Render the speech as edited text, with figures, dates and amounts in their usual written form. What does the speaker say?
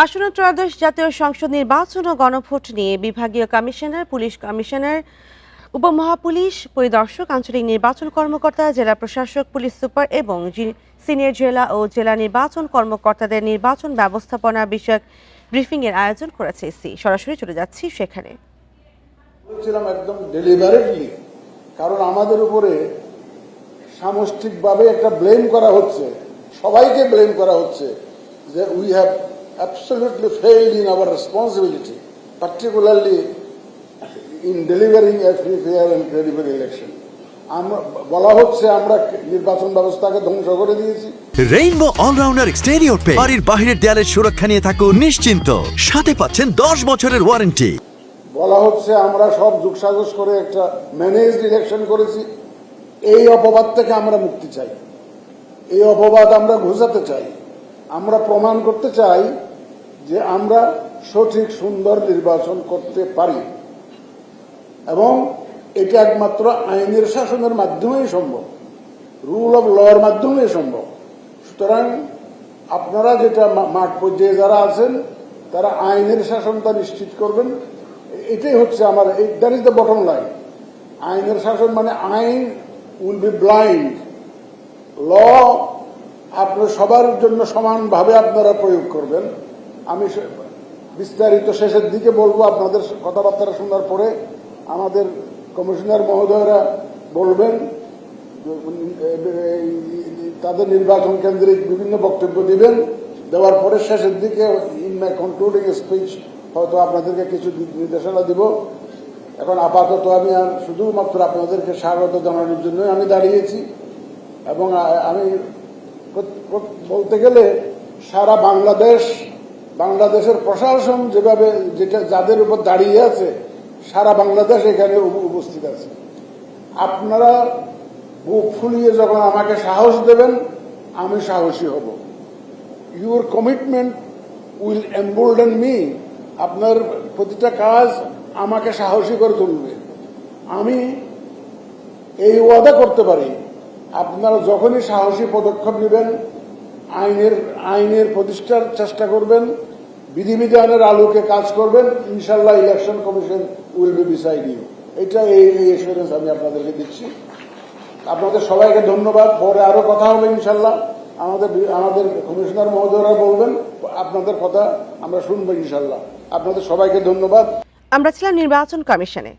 আসন্ন ত্রয়োদশ জাতীয় সংসদ নির্বাচন ও গণভোট নিয়ে বিভাগীয় কমিশনার, পুলিশ কমিশনার, উপমহাপুলিশ পরিদর্শক, আঞ্চলিক নির্বাচন কর্মকর্তা, জেলা প্রশাসক, পুলিশ সুপার এবং সিনিয়র জেলা ও জেলা নির্বাচন কর্মকর্তাদের নির্বাচন ব্যবস্থাপনা বিষয়ক ব্রিফিং এর আয়োজন করেছে ইসি। সরাসরি চলে যাচ্ছি সেখানে। বলছিলাম একদম ডেলিভারেটলি, কারণ আমাদের উপরে সামষ্টিকভাবে একটা ব্লেম করা হচ্ছে, সবাইকে ব্লেম করা হচ্ছে যে we have absolutely failed in our responsibility, particularly in delivering a free, fair and credible election. বলা হচ্ছে আমরা নির্বাচন ব্যবস্থাকে ধ্বংস করে দিয়েছি। রেইনবো অলরাউন্ডার এক্সটেরিয়র পে বাড়ির বাহিরের দেয়ালের সুরক্ষা নিয়ে থাকুন নিশ্চিন্ত, সাথে পাচ্ছেন 10 বছরের ওয়ারেন্টি। বলা হচ্ছে আমরা সব যুগসাজশ করে একটা ম্যানেজড ইলেকশন করেছি। এই অপবাদ থেকে আমরা মুক্তি চাই, এই অপবাদ আমরা ঘোচাতে চাই। আমরা প্রমাণ করতে চাই যে আমরা সঠিক সুন্দর নির্বাচন করতে পারি এবং এটা একমাত্র আইনের শাসনের মাধ্যমেই সম্ভব, রুল অব লর মাধ্যমেই সম্ভব। সুতরাং আপনারা যেটা মাঠ পর্যায়ে যারা আছেন তারা আইনের শাসনটা নিশ্চিত করবেন, এটাই হচ্ছে আমার, that is the bottom line. আইনের শাসন মানে আইন উইল বি ব্লাইন্ড, ল আপনার সবার জন্য সমানভাবে আপনারা প্রয়োগ করবেন। আমি বিস্তারিত শেষের দিকে বলবো, আপনাদের কথাবার্তা শোনার পরে আমাদের কমিশনার মহোদয়রা বলবেন, তাদের নির্বাচন কেন্দ্রিক বিভিন্ন বক্তব্য দিবেন। দেওয়ার পরে শেষের দিকে ইন মাই কনক্লুডিং স্পিচ হয়তো আপনাদেরকে কিছু নির্দেশনা দিব। এখন আপাতত আমি শুধুমাত্র আপনাদেরকে স্বাগত জানানোর জন্য আমি দাঁড়িয়েছি এবং আমি বলতে গেলে সারা বাংলাদেশের প্রশাসন যেভাবে যাদের উপর দাঁড়িয়ে আছে, সারা বাংলাদেশ এখানে উপস্থিত আছে। আপনারা বুক ফুলিয়ে যখন আমাকে সাহস দেবেন, আমি সাহসী হব। Your commitment will embolden me. আপনার প্রতিটা কাজ আমাকে সাহসী করে তুলবে। আমি এই ওয়াদা করতে পারি, আপনারা যখনই সাহসী পদক্ষেপ নেবেন, আইনের প্রতিষ্ঠার চেষ্টা করবেন, বিধিবিধানের আলোকে কাজ করবেন, ইনশাল্লাহ election commission will be beside you. এটা এই এসুরেন্স আমি আপনাদেরকে দিচ্ছি। আপনাদের সবাইকে ধন্যবাদ। পরে আরো কথা হবে ইনশাল্লাহ। আমাদের কমিশনার মহোদয়রা বলবেন, আপনাদের কথা আমরা শুনবো ইনশাল্লাহ। আপনাদের সবাইকে ধন্যবাদ। আমরা ছিলাম নির্বাচন কমিশনে।